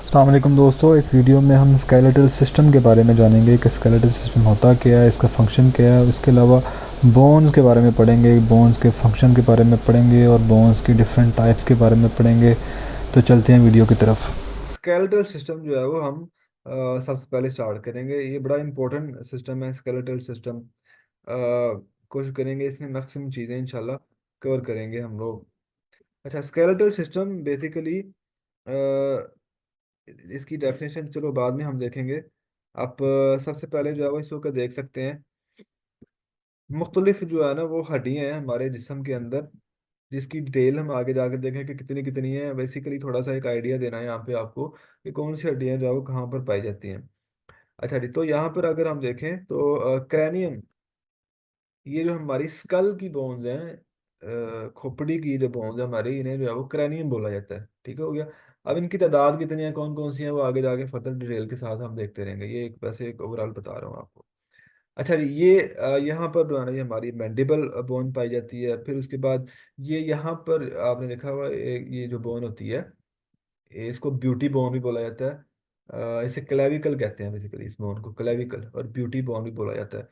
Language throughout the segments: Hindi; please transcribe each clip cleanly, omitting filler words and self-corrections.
अस्सलाम वालेकुम दोस्तों, इस वीडियो में हम स्केलेटल सिस्टम के बारे में जानेंगे कि स्केलेटल सिस्टम होता क्या है, इसका फंक्शन क्या है। उसके अलावा बोन्स के बारे में पढ़ेंगे, बोन्स के फंक्शन के बारे में पढ़ेंगे और बोन्स की डिफरेंट टाइप्स के बारे में पढ़ेंगे। तो चलते हैं वीडियो की तरफ। स्केलेटल सिस्टम जो है वो हम सबसे पहले स्टार्ट करेंगे। ये बड़ा इंपॉर्टेंट सिस्टम है स्केलेटल सिस्टम। कोशिश करेंगे इसमें मैक्सिमम चीज़ें इंशाल्लाह कवर करेंगे हम लोग। अच्छा, स्केलेटल सिस्टम बेसिकली इसकी डेफिनेशन चलो बाद में हम देखेंगे। आप सबसे पहले जो है वो इसको देख सकते हैं। मुख्तलिफ जो है ना वो हड्डियाँ हैं हमारे जिस्म के अंदर, जिसकी डिटेल हम आगे जाकर देखें कि कितनी कितनी है। बेसिकली थोड़ा सा एक आइडिया देना है यहाँ पे आपको कि कौन सी हड्डियाँ जो है वो कहाँ पर पाई जाती हैं। अच्छा जी, तो यहाँ पर अगर हम देखें तो क्रैनियम, ये जो हमारी स्कल की बोन्स हैं, खोपड़ी की जो बोन्स है हमारी, इन्हें जो है वो क्रैनियम बोला जाता है। ठीक हो गया। अब इनकी तादाद कितनी है, कौन कौन सी है, वो आगे जाके फर्दर डिटेल के साथ हम देखते रहेंगे। ये एक वैसे एक ओवरऑल बता रहा हूँ आपको। अच्छा जी, ये यहाँ पर जो है ना ये हमारी मैंडिबल बोन पाई जाती है। फिर उसके बाद ये यहाँ पर आपने देखा हुआ ये जो बोन होती है, इसको ब्यूटी बोन भी बोला जाता है। इसे क्लेविकल कहते हैं। बेसिकली इस बोन को क्लेविकल और ब्यूटी बोन भी बोला जाता है।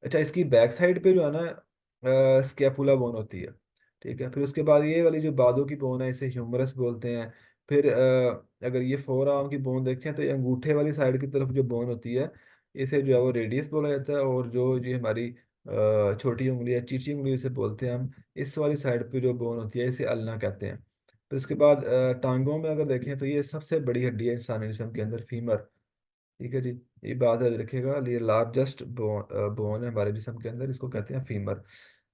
अच्छा, इसकी बैक साइड पे जो है ना स्कैपुला बोन होती है। ठीक है। फिर उसके बाद ये वाली जो बाजू की बोन है इसे ह्यूमरस बोलते हैं। फिर अगर ये फोर आर्म की बोन देखें तो ये अंगूठे वाली साइड की तरफ जो बोन होती है, इसे जो है वो रेडियस बोला जाता है। और जो ये हमारी छोटी उंगली है, चीची उंगली इसे बोलते हैं हम, इस वाली साइड पे जो बोन होती है इसे अल्ना कहते हैं। फिर उसके बाद टांगों में अगर देखें तो ये सबसे बड़ी हड्डी है इंसानी जिस्म के अंदर, फीमर। ठीक है जी। ये बात याद रखिएगा, ये लार्जेस्ट बोन है हमारे जिस्म के अंदर, इसको कहते हैं फीमर।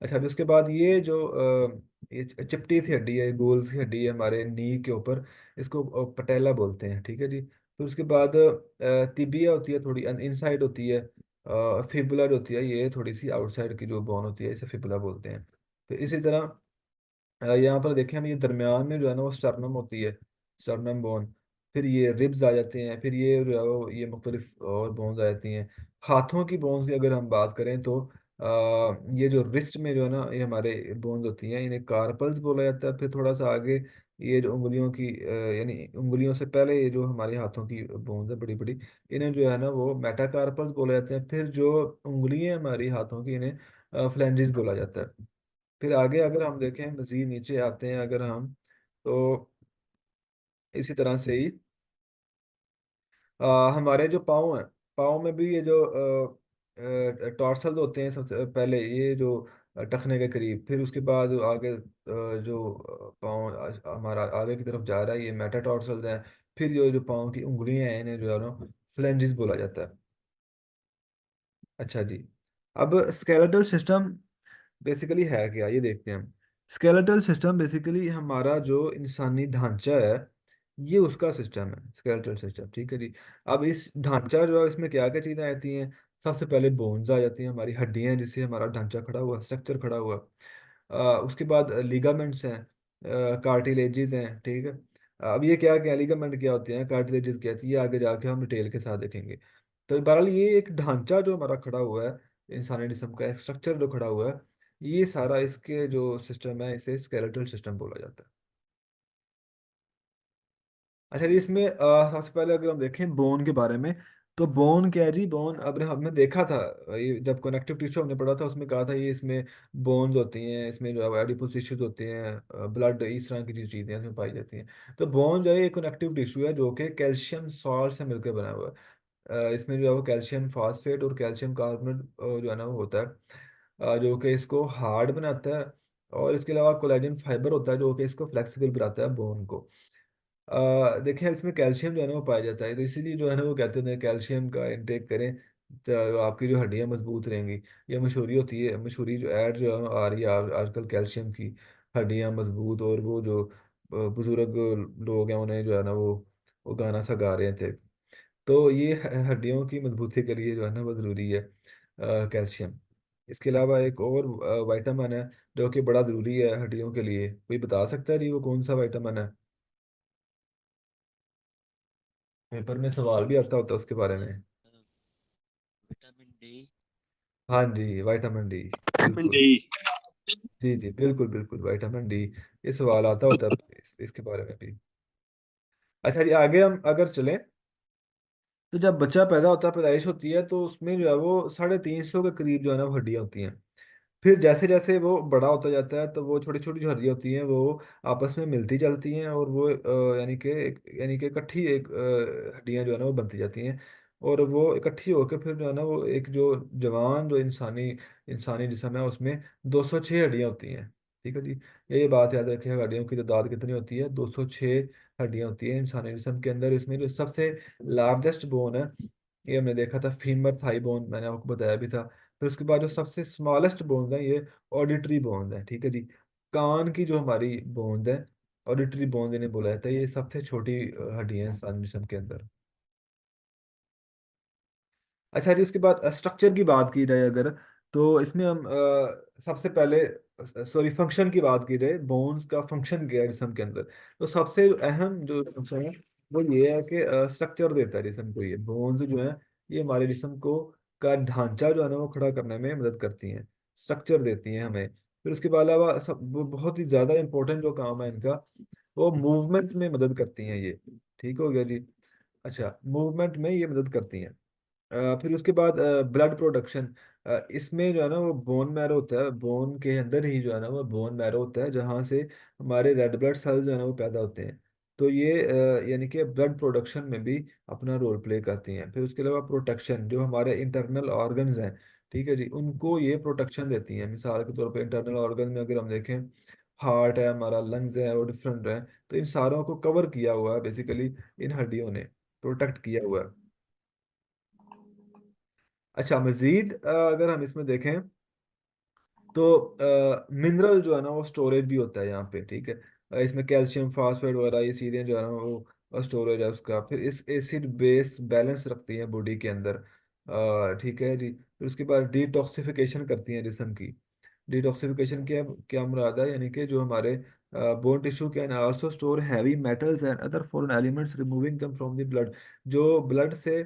अच्छा, अभी उसके बाद ये जो ये चिपटी सी हड्डी है, गोल सी हड्डी है हमारे नी के ऊपर, इसको पटेला बोलते हैं। ठीक है जी। फिर उसके बाद तिबिया होती है, थोड़ी इनसाइड होती है। फिबुला जो होती है ये थोड़ी सी आउटसाइड की जो बोन होती है, इसे फिबुला बोलते हैं। तो इसी तरह यहाँ पर देखें हम, ये दरमियान में जो है ना वो स्टर्नम होती है, स्टर्नम बोन। फिर ये रिब्स आ जाते हैं। फिर ये जो है वो ये मुख्तलिफ और बोन्स आ जाती हैं। हाथों की बोन्स की अगर हम बात करें तो ये जो रिस्ट में जो है ना ये हमारे बोन्स होती हैं, इन्हें कार्पल्स बोला जाता है। फिर थोड़ा सा आगे ये जो उंगलियों की यानी उंगलियों से पहले ये जो हमारे हाथों की बोन्स है बड़ी बड़ी, इन्हें जो है ना वो मेटाकार्पल्स बोला जाते हैं। फिर जो उंगलियां हमारी हाथों की, इन्हें फ्लैंजिस बोला जाता है। फिर आगे अगर हम देखें, मजीद नीचे आते हैं अगर हम, तो इसी तरह से ही हमारे जो पाँव हैं, पाँव में भी ये जो टॉर्सल होते हैं सबसे पहले, ये जो टखने के करीब, फिर उसके बाद आगे जो पाँव हमारा आगे की तरफ जा रहा है, ये मेटाटॉर्सल्स हैं। फिर जो पाँव की उंगलियां हैं इन्हें जो है ना फ्लेंजिस बोला जाता है। अच्छा जी, अब स्केलेटल सिस्टम बेसिकली है क्या, ये देखते हैं हम। स्केलेटल सिस्टम बेसिकली हमारा जो इंसानी ढांचा है, ये उसका सिस्टम है स्केलेटल सिस्टम। ठीक है जी। अब इस ढांचा जो है इसमें क्या क्या चीज़ें आती हैं। सबसे पहले बोन्स आ जाती हैं, हमारी हड्डियां हैं जिससे हमारा ढांचा खड़ा हुआ, स्ट्रक्चर खड़ा हुआ। उसके बाद लिगामेंट्स हैं, कार्टिलेजेस हैं। ठीक है। अब ये क्या क्या लिगामेंट क्या होते हैं, कार्टिलेजेस क्या होती है, ये आगे जाके हम डिटेल के साथ देखेंगे। तो बहरहाल ये एक ढांचा जो हमारा खड़ा हुआ है, इंसानी जिस्म का एक स्ट्रक्चर जो खड़ा हुआ है, ये सारा इसके जो सिस्टम है इसे स्केलेटल सिस्टम बोला जाता है। अच्छा जी, इसमें सबसे पहले अगर हम देखें बोन के बारे में, तो बोन क्या है जी। बोन अब हमने देखा था, ये जब कनेक्टिव टिश्यू हमने पढ़ा था उसमें कहा था ये इसमें बोन्स होती हैं, इसमें जो है एडिपोज टिश्यूज होते हैं, ब्लड, इस तरह की चीज़ें इसमें पाई जाती हैं। तो बोन जो है एक कनेक्टिव टिश्यू है जो कि कैल्शियम सॉल्ट से मिलकर बना हुआ है। इसमें जो है वो कैल्शियम फास्फेट और कैल्शियम कार्बोनेट जो है ना वो होता है, जो कि इसको हार्ड बनाता है। और इसके अलावा कोलेजन फाइबर होता है जो कि इसको फ्लेक्सिबल बनाता है बोन को। देखिए इसमें कैल्शियम जो है ना वो पाया जाता है, तो इसीलिए जो है ना वो कहते हैं कैल्शियम का इंटेक करें तो आपकी जो हड्डियां मजबूत रहेंगी। ये मशहूरी होती है, मशहूरी जो ऐड जो है आ रही है आजकल कैल्शियम की, हड्डियां मजबूत। और वो जो बुजुर्ग लोग हैं उन्हें जो है ना वो गाना सा गा रहे थे। तो ये हड्डियों की मजबूती के लिए जो है ना वो ज़रूरी है कैल्शियम। इसके अलावा एक और विटामिन है जो कि बड़ा ज़रूरी है हड्डियों के लिए। कोई बता सकता है जी वो कौन सा विटामिन है? पेपर में सवाल भी आता होता है उसके बारे में। Vitamin D. हाँ जी, विटामिन डी। विटामिन बिल्कुल। डी। जी जी, बिल्कुल बिल्कुल, विटामिन डी। ये सवाल आता होता है इसके बारे में भी। अच्छा जी, आगे हम अगर चलें, तो जब बच्चा पैदा होता है, पैदाइश होती है, तो उसमें जो है वो 350 के करीब जो है ना वो हड्डियाँ होती हैं। फिर जैसे जैसे वो बड़ा होता जाता है, तो वो छोटी छोटी जो हड्डियाँ होती हैं वो आपस में मिलती चलती हैं, और वो यानी कि इकट्ठी एक हड्डियाँ जो है ना वो बनती जाती हैं। और वो इकट्ठी होकर फिर जो है ना वो एक जो जवान जो इंसानी इंसानी जिस्म है उसमें 206 हड्डियाँ होती हैं। ठीक है जी, ये बात याद रखिएगा, हड्डियों की तादाद कितनी होती है, 206 हड्डियाँ होती हैं इंसानी जिस्म के अंदर। इसमें जो सबसे लार्जेस्ट बोन है, ये हमने देखा था, फीमर थाई बोन, मैंने आपको बताया भी था। फिर उसके बाद जो सबसे स्मॉलेस्ट बोन्स हैं, ये ऑडिटरी बोन्स हैं। ठीक है जी, कान की जो हमारी बोन्स हैं, ऑडिटरी बोन्स इन्हें बोला जाता है, ये सबसे छोटी हड्डियां हैं इंसान जिस्म के अंदर। अच्छा जी, उसके बाद स्ट्रक्चर की बात की जाए अगर, तो इसमें हम सबसे पहले, सॉरी, फंक्शन की बात की जाए, बोन्स का फंक्शन क्या है जिस्म के अंदर, तो सबसे अहम जो फंक्शन है वो ये है कि स्ट्रक्चर देता है जिस्म को। ये बोन्स जो है ये हमारे जिस्म को का ढांचा जो है ना वो खड़ा करने में मदद करती हैं, स्ट्रक्चर देती हैं हमें। फिर उसके अलावा सब वो बहुत ही ज़्यादा इंपॉर्टेंट जो काम है इनका, वो मूवमेंट में मदद करती हैं ये। ठीक हो गया जी। अच्छा, मूवमेंट में ये मदद करती हैं। फिर उसके बाद ब्लड प्रोडक्शन, इसमें जो है ना वो बोन मैरो होता है, बोन के अंदर ही जो है ना वो बोन मैरो होता है, जहाँ से हमारे रेड ब्लड सेल्स जो है ना वो पैदा होते हैं। तो ये यानी कि ब्लड प्रोडक्शन में भी अपना रोल प्ले करती हैं। फिर उसके अलावा प्रोटेक्शन, जो हमारे इंटरनल ऑर्गन्स हैं, ठीक है जी, उनको ये प्रोटेक्शन देती हैं। मिसाल के तौर पे इंटरनल ऑर्गन में अगर हम देखें, हार्ट है हमारा, लंग्स है, और डिफरेंट है, तो इन सारों को कवर किया हुआ है बेसिकली इन हड्डियों ने, प्रोटेक्ट किया हुआ है। अच्छा, मजीद अगर हम इसमें देखें, तो मिनरल जो है ना वो स्टोरेज भी होता है यहाँ पे। ठीक है, इसमें कैल्शियम फास्फेट वगैरह ये चीज़ें जो है ना वो स्टोरेज है उसका। फिर इस एसिड बेस बैलेंस रखती हैं बॉडी के अंदर। ठीक है जी, फिर उसके बाद डिटॉक्सिफिकेशन करती हैं जिस्म की। डिटॉक्सिफिकेशन क्या क्या मुराद है, यानी कि जो हमारे bone tissue can also store heavy metals and other foreign elements, removing them from the blood. जो ब्लड से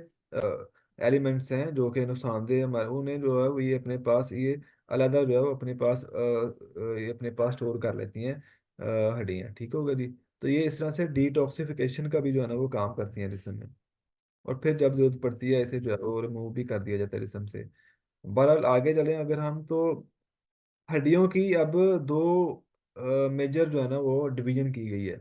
एलिमेंट्स हैं जो कि नुकसानदेह हमारे, उन्हें जो है वो ये अपने पास, ये अलहदा जो है वो अपने पास ये अपने पास स्टोर कर लेती हैं हड्डियाँ। ठीक होगा जी। तो ये इस तरह से डिटॉक्सिफिकेशन का भी जो है ना वो काम करती हैं जिस्म में। और फिर जब जरूरत पड़ती है इसे जो है वो रिमूव भी कर दिया जाता है जिस्म से। बहरहाल आगे चलें अगर हम, तो हड्डियों की अब दो मेजर जो है ना वो डिवीजन की गई है।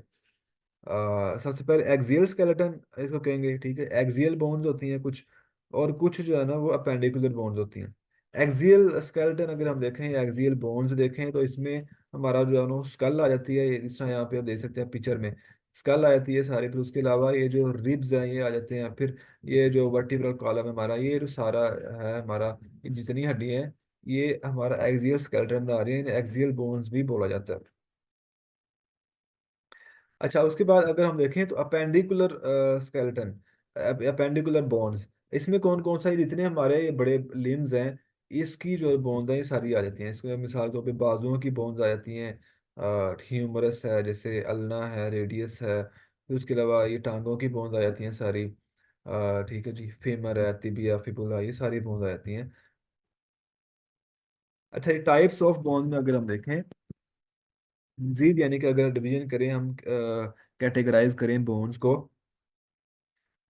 सबसे पहले एक्सियल स्केलेटन इसको कहेंगे। ठीक है, एक्सियल बोन्स होती हैं कुछ, और कुछ जो है ना वो अपेंडिकुलर बोन्स होती हैं। एक्सियल स्केलेटन अगर हम देखें, एक्सियल बोन्स देखें, तो इसमें हमारा जो है ना स्कल आ जाती है, इस तरह यहाँ पे आप देख सकते हैं पिक्चर में, स्कल आ जाती है सारी। फिर उसके अलावा ये जो रिब्स हैं ये आ जाते हैं। फिर ये जो वर्टिब्रल कॉलम है हमारा, ये जो सारा है हमारा, ये जितनी हड्डियाँ हैं, ये हमारा एक्सियल स्केलेटन आ रही है, एक्सियल बोन्स भी बोला जाता है। अच्छा, उसके बाद अगर हम देखें तो अपेंडिकुलर स्केलेटन, अपेंडिकुलर बोन्स, इसमें कौन कौन सा, ये जितने हमारे ये बड़े लिम्स हैं, इसकी जो बोन्स हैं ये सारी आ जाती हैं। इसमें मिसाल के तौर पे बाजुओं की बोन्स आ जाती हैं, ह्यूमरस है, जैसे अल्ना है, रेडियस है। फिर उसके अलावा ये टांगों की बोन्स आ जाती हैं सारी। ठीक है जी, फेमर है, तिबिया, फिबुला, ये सारी बोन्स आ जाती हैं। अच्छा, ये टाइप्स ऑफ बोन में अगर हम देखें मजीद, यानी कि अगर डिवीजन करें हम, कैटेगराइज करें बोन्स को,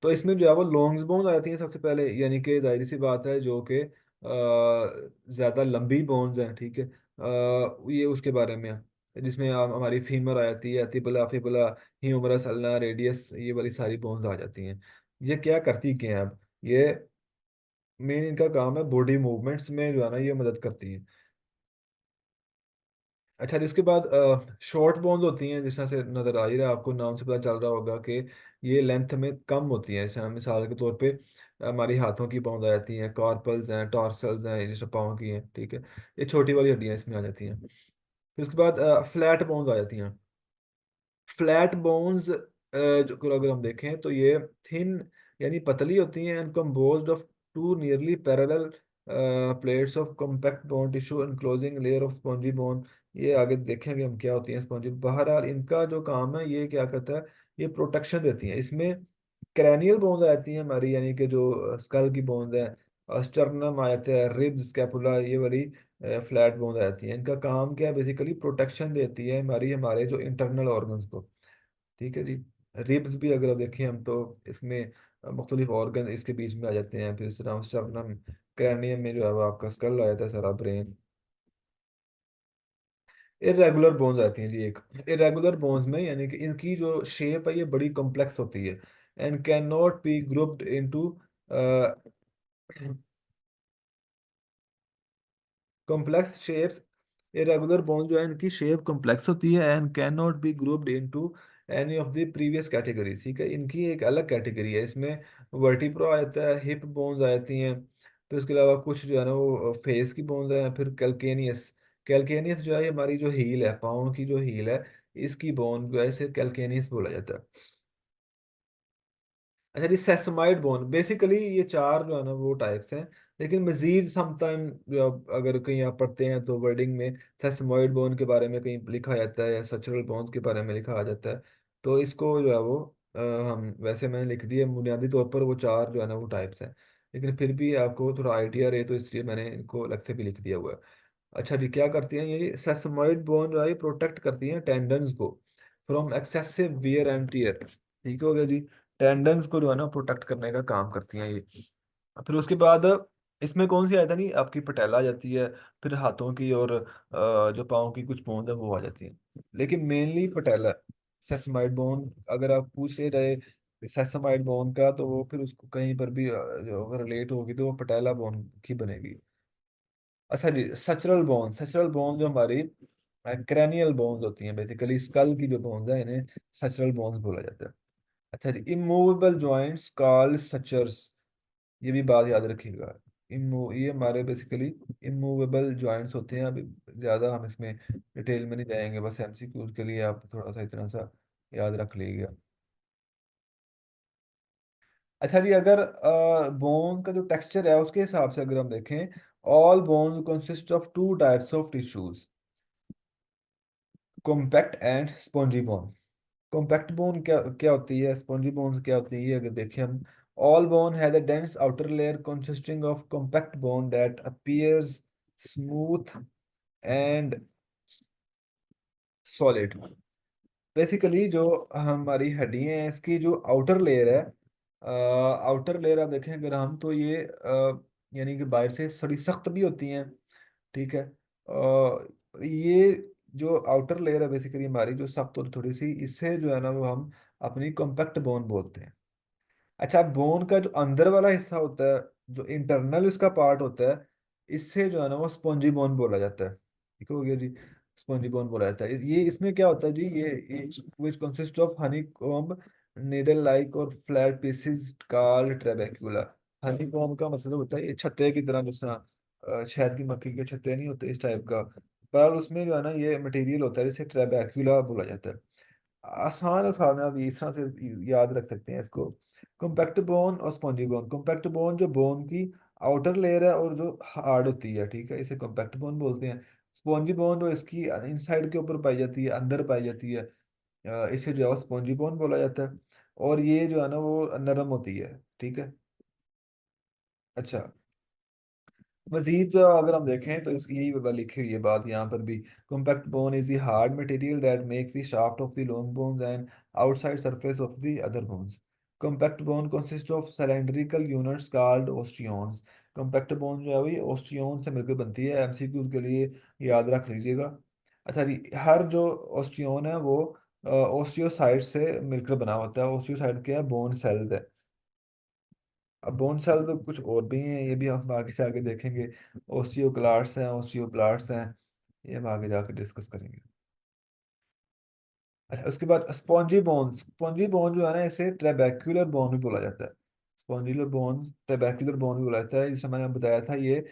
तो इसमें जो है वो लॉन्ग्स बोन्स आ जाती हैं सबसे पहले, यानी कि जाहिर सी बात है जो कि ज़्यादा लंबी बोन्स हैं। ठीक है, ये उसके बारे में है, जिसमें हमारी फीमर आ जाती है, तिबुला, फिबुला, ह्यूमरस, अल्ना, रेडियस, ये वाली सारी बोन्स आ जाती हैं। ये क्या करती क्या हैं अब, ये मेन इनका काम है, बॉडी मूवमेंट्स में जो है ना ये मदद करती हैं। अच्छा जी, उसके बाद शॉर्ट बोन्स होती हैं, जिस तरह से नज़र आ ही रहा है आपको, नाम से पता चल रहा होगा कि ये लेंथ में कम होती हैं। जैसे मिसाल के तौर पे हमारी हाथों की बोन्स आ जाती हैं, कार्पल्स हैं, टॉर्सल्स हैं, जैसे पाँव की हैं। ठीक है, ये छोटी वाली हड्डियाँ इसमें आ जाती हैं। फिर उसके बाद फ्लैट बोन्स आ जाती हैं। फ्लैट बोन्स जो अगर हम देखें तो ये थिन, यानी पतली होती हैं, and composed of two nearly parallel plates of compact bone tissue enclosing layer of spongy bone. ये आगे देखेंगे हम क्या होती हैं स्पॉन्जी। बहरहाल इनका जो काम है ये क्या करता है, ये प्रोटेक्शन देती हैं। इसमें क्रैनियल बोन्स आती हैं हमारी, यानी कि जो स्कल की बोन्स हैं, स्टर्नम आ जाते हैं, रिब्स, स्कैपुला, ये वाली फ्लैट बोन्स आती हैं। इनका काम क्या है, बेसिकली प्रोटेक्शन देती है हमारे जो इंटरनल ऑर्गन्स को। ठीक है जी। रिब्स भी अगर देखें हम तो इसमें मुख्तलिफ ऑर्गन इसके बीच में आ जाते हैं। फिर इस तरह स्टर्नम क्रैनियम में जो है वो आपका स्कल आ जाता है, सारा ब्रेन। इरेगुलर बोन्स आती हैं जी। एक इरेगुलर बोन्स में यानी कि इनकी जो शेप है ये बड़ी कॉम्प्लेक्स होती है and can not be grouped into complex shapes. Irregular bone जो है इनकी शेप कॉम्प्लेक्स होती है and can not be grouped into any of the previous categories. ठीक है, इनकी एक अलग कैटेगरी है। इसमें वर्टिब्रो आ जाता है, हिप बोन्स आ जाती हैं, फिर उसके अलावा कुछ जो है ना वो फेस की बोन्स हैं, फिर कैलकेनियस। कैलकेनियस जो है ये हमारी जो हील है, पाँव की जो हील है, इसकी बोन जो है इसे कैलकेनियस बोला जाता है। अच्छा जी, सेसमाइड बोन, बेसिकली ये चार जो है ना वो टाइप्स हैं। लेकिन मजीद समटाइम अगर कहीं आप पढ़ते हैं तो वर्डिंग में सेसमोइड बोन के बारे में कहीं लिखा जाता है या स्ट्रक्चरल बोन्स के बारे में लिखा आ जाता है। तो इसको जो है वो हम वैसे मैंने लिख दिया बुनियादी तौर पर वो चार जो है ना वो टाइप्स हैं। लेकिन फिर भी आपको थोड़ा आइडिया रहे तो इसलिए मैंने इनको अलग से भी लिख दिया हुआ है। अच्छा जी, क्या करती हैं ये सेसमोइड बोन जो है ये प्रोटेक्ट करती हैं टेंडन्स को from excessive wear and tear. ठीक हो गया जी। टेंडन्स को जो है ना प्रोटेक्ट करने का काम करती हैं ये। फिर उसके बाद इसमें कौन सी आयता नहीं, आपकी पटेला आ जाती है, फिर हाथों की और जो पाँव की कुछ बोन है वो आ जाती है। लेकिन मेनली पटेला सेसमाइड बोन अगर आप पूछ ले रहे सेसमाइड बोन का, तो वो फिर उसको कहीं पर भी जो अगर रिलेट होगी तो वो पटेला बोन की बनेगी। अच्छा जी, सचरल बोन, सचरल बोन जो हमारी क्रैनियल बोन्स होती हैं, बेसिकली स्कल की जो बोन्स है इन्हें सचरल बोन्स बोला जाता है। अच्छा जी, इमूवेबल जॉइंट्स कॉल्ड सचर्स, ये भी बात याद रखिएगा। ये हमारे बेसिकली इमूवेबल जॉइंट्स होते हैं। अभी ज़्यादा हम इसमें डिटेल में नहीं जाएंगे, बस एमसीक्यूज के लिए आप थोड़ा सा इतना सा याद रख लीजिएगा। अच्छा जी, अगर बोन का जो टेक्सचर है उसके हिसाब से अगर हम देखें, all bones consist of two types of tissues, compact and spongy bone. Compact bone क्या क्या होती है, स्पॉन्जी बोन्स क्या होती है, ये अगर देखें हम, all bone have a dense outer layer consisting of compact bone that appears smooth and solid। Basically जो हमारी हड्डियां हैं इसकी जो आउटर लेयर है, आउटर लेयर आप देखें अगर हम तो ये यानी कि बाहर से थोड़ी सख्त भी होती हैं। ठीक है, ये जो आउटर लेयर है बेसिकली हमारी जो सख्त और थोड़ी सी, इससे जो है ना वो हम अपनी कॉम्पैक्ट बोन बोलते हैं। अच्छा, बोन का जो अंदर वाला हिस्सा होता है, जो इंटरनल उसका पार्ट होता है, इससे जो है ना वो स्पॉन्जी बोन बोला जाता है। ठीक हो गया जी, स्पॉन्जी बोन बोला जाता है। ये इसमें क्या होता है जी, ये which consist of honey comb needle like और flat pieces called trabecula. Honey comb का मतलब होता है ये छत्ते की तरह, जिस तरह शहद की मक्खी के छत्ते नहीं होते, इस टाइप का। पर उसमें जो है ना ये मटेरियल होता है जिसे ट्रेबेक्युला बोला जाता है। आसान अल्फाज में आप इस तरह से याद रख सकते हैं इसको। कॉम्पैक्ट बोन और स्पॉन्जी बोन, कॉम्पैक्ट बोन जो बोन की आउटर लेयर है और जो हार्ड होती है, ठीक है, इसे कॉम्पैक्ट बोन बोलते हैं। स्पॉन्जी बोन जो इसकी इनसाइड के ऊपर पाई जाती है, अंदर पाई जाती है, इसे जो है स्पॉन्जी बोन बोला जाता है। और ये जो है ना वो नरम होती है। ठीक है। अच्छा, मजीद जो अगर हम देखें तो इसकी यही लिखी हुई है बात यहाँ पर भी। Compact bone is the hard material that makes the shaft of the long bones and outside surface of the other bones. Compact bone consist of cylindrical units called osteons. Compact bone जो है वही ओस्टियोन से मिलकर बनती है, एमसीक्यूज के लिए याद रख लीजिएगा। अच्छा जी, हर जो ओस्टियोन है वो ओस्टियोसाइड से मिलकर बना होता है। ओस्टियोसाइड क्या है, बोन सेल है। अब बोन सेल तो कुछ और भी हैं, ये भी हम आगे से आगे देखेंगे। ओस्टियोक्लास्ट हैं, ओस्टियोब्लास्ट हैं, ये हम आगे जाकर डिस्कस करेंगे। अच्छा, उसके बाद स्पॉन्जी बोन, स्पॉन्जी बोन जो है ना इसे ट्रेबेक्युलर बोन भी बोला जाता है। स्पॉन्जिलर बोन, ट्रेबेक्युलर बोन भी बोला जाता है। जैसे मैंने बताया था, ये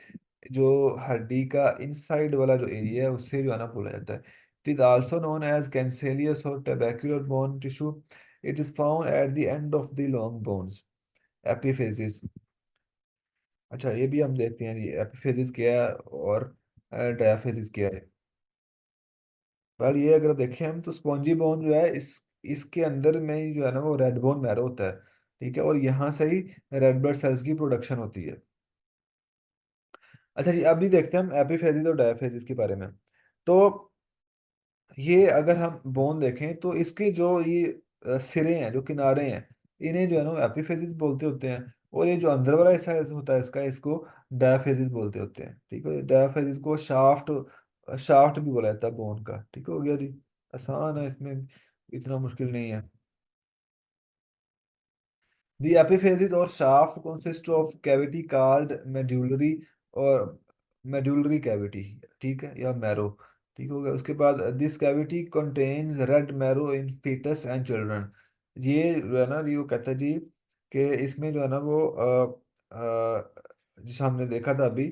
जो हड्डी का इनसाइड वाला जो एरिया है उससे जो है ना बोला जाता है। It is also known as cancellous और trabecular bone tissue. It is found at the end of the long bones, epiphysis. अच्छा, ये भी हम देखते हैं ये एपिफेजिस क्या है और डायाफेजिस क्या है। पर ये अगर देखें हम तो स्पॉन्जी बोन जो है इसके अंदर में ही जो है ना वो रेड बोन मैरो होता है। ठीक है, और यहाँ से ही रेड ब्लड सेल्स की प्रोडक्शन होती है। अच्छा जी, अभी देखते हैं हम एपिफेजिस और डायाफेजिस के बारे में। तो ये अगर हम बोन देखें तो इसके जो ये सिरे हैं, जो किनारे हैं, इन्हें जो है ना वो एपिफेसिस बोलते होते हैं। और ये जो अंदर वाला हिस्सा होता है इसका, इसको डायाफेसिस बोलते होते हैं। ठीक है, डायाफेसिस को शाफ्ट शाफ्ट भी बोला जाता है बोन का। ठीक हो गया जी, आसान है, इसमें इतना मुश्किल नहीं है। The epiphysis or shaft consists of cavity called medullary और medullary cavity, ठीक है, या marrow। ठीक हो गया। उसके बाद this cavity contains red marrow in fetus and children। ये जो है ना, ये वो कहता है जी कि इसमें जो है ना वो जिसे हमने देखा था अभी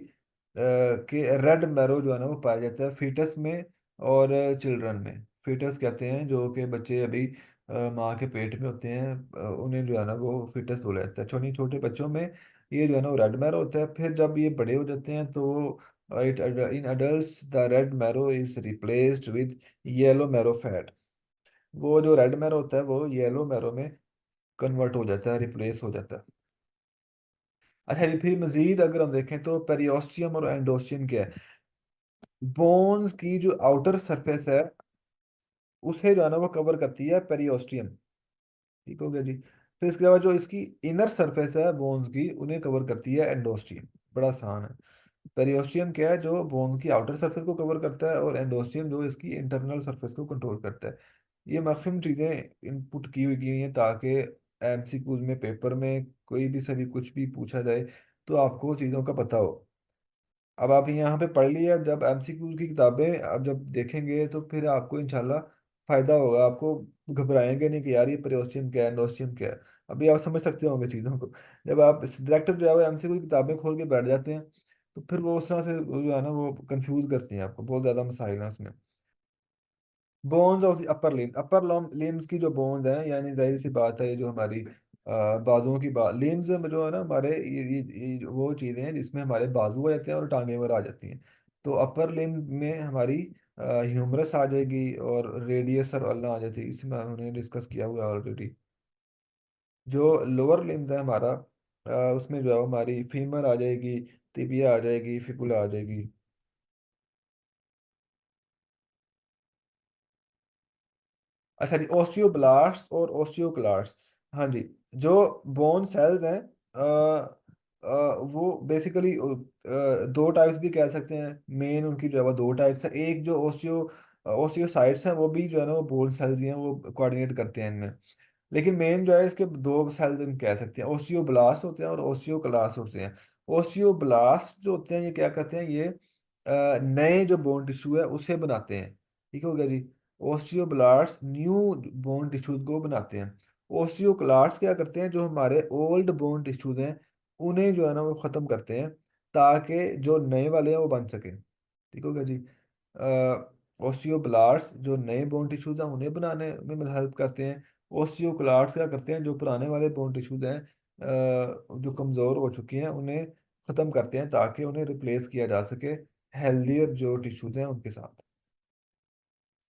कि रेड मैरो जो है ना वो पाया जाता है फीटस में और चिल्ड्रन में। फीटस कहते हैं जो कि बच्चे अभी माँ के पेट में होते हैं, उन्हें जो है ना वो फिटनेस बोला जाता है। छोटे छोटे बच्चों में ये जो है ना वो रेड मैरो होता है। फिर जब ये बड़े हो जाते हैं तो it in adults the red marrow is replaced with yellow marrow fat. वो जो रेड मैरो होता है वो येलो मैरो में कन्वर्ट हो जाता है, रिप्लेस हो जाता है। अच्छा ये फिर मजीद अगर हम देखें तो पेरियोस्टियम और एंडोस्टियम क्या है। बोन्स की जो आउटर सरफेस है उसे जो है ना वो कवर करती है पेरियोस्टियम। ठीक हो गया जी। फिर इसके अलावा जो इसकी इनर सरफेस है बोन्स की, उन्हें कवर करती है एंडोस्टियम। बड़ा आसान है। पेरियोस्टियम क्या है, जो बोन की आउटर सरफेस को कवर करता है, और एंडोस्टियम जो इसकी इंटरनल सरफेस को कंट्रोल करता है। ये मैक्सिमम चीज़ें इनपुट की हुई हैं ताकि एमसीक्यूज में, पेपर में कोई भी सभी कुछ भी पूछा जाए तो आपको चीज़ों का पता हो। अब आप यहाँ पे पढ़ लिए, अब जब एमसीक्यू की किताबें अब जब देखेंगे तो फिर आपको इंशाल्लाह फायदा होगा। आपको घबराएंगे नहीं कि यार ये पेरियोस्टियम क्या है, एंडोस्टियम क्या है। अभी आप समझ सकते होंगे चीज़ों को। जब आप डायरेक्टर जो है वो एमसीक्यू की किताबें खोल के बैठ जाते हैं तो फिर वो उस तरह से वो जो है ना वो कंफ्यूज करती हैं आपको, बहुत ज़्यादा मसाइल हैं उसमें। Bones of the upper limb, upper limbs की जो बोन्स हैं, यानी जाहिर सी बात है ये जो हमारी बाजुओं की लिम्स जो है ना हमारे, ये वो चीज़ें हैं जिसमें हमारे बाजू आ जाते हैं और टांगें वगैरह आ जाती हैं। तो अपर लिम्ब में हमारी ह्यूमरस आ जाएगी और रेडियस और अल्ना आ जाती है, इसमें हमने डिस्कस किया हुआ है ऑलरेडी। जो लोअर लिम्ब है हमारा, उसमें जो है वो हमारी फीमर आ जाएगी, तिबिया आ जाएगी, फिबुला आ जाएगी। अच्छा जी, ओस्टियोब्लास्ट और ओस्टियोक्लास्ट। हाँ जी, जो बोन सेल्स हैं वो बेसिकली दो टाइप्स भी कह सकते हैं। मेन उनकी जो है वो दो टाइप्स है। एक जो ओस्टियोसाइट्स हैं वो भी जो है ना वो बोन सेल्स ही हैं, वो कोऑर्डिनेट करते हैं इनमें। लेकिन मेन जो है इसके दो सेल्स हम कह सकते हैं, ओस्टियोब्लास्ट होते हैं और ओस्टियोक्लास्ट होते हैं। ओस्टियोब्लास्ट जो होते हैं ये क्या करते हैं, ये नए जो बोन टिश्यू है उसे बनाते हैं। ठीक हो गया जी। ओस्टियोब्लास्ट न्यू बोन टिश्यूज को बनाते हैं। ओस्टियोक्लास्ट क्या करते हैं, जो हमारे ओल्ड बोन टिश्यूज हैं उन्हें जो है ना वो ख़त्म करते हैं ताकि जो नए वाले हैं वो बन सकें। ठीक हो गया जी। ओस्टियोब्लास्ट जो नए बोन टिश्यूज हैं उन्हें बनाने में मदद हेल्प करते हैं। ओस्टियोक्लास्ट क्या करते हैं, जो पुराने वाले बोन टिश्यूज हैं जो कमज़ोर हो चुके हैं उन्हें ख़त्म करते हैं ताकि उन्हें रिप्लेस किया जा सके हेल्दियर जो टिश्यूज हैं उनके साथ।